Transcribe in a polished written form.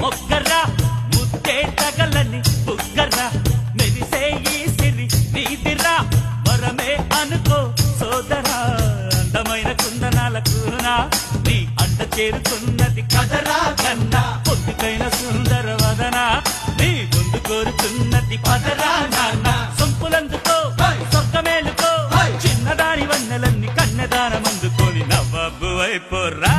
మొగ్గర్రా ముద్దే తగలని బుగ్గర్రా మెరిసే ఈ సిరి నీదిరా వరమే అనుకో సోదరా అందమైన కుందనాలకునా నీ అంట చేరుతున్నది కదరా కన్నా పొద్దుకైన సుందర వదనా నీ ముందు కోరుతున్నది పదరా నాన్న సొంపులందుకో సొక్కమేలుకో చిన్నదాని వన్నెలన్నీ కన్నెదానమందుకొని నవ్వబ్బు అయిపోర్రా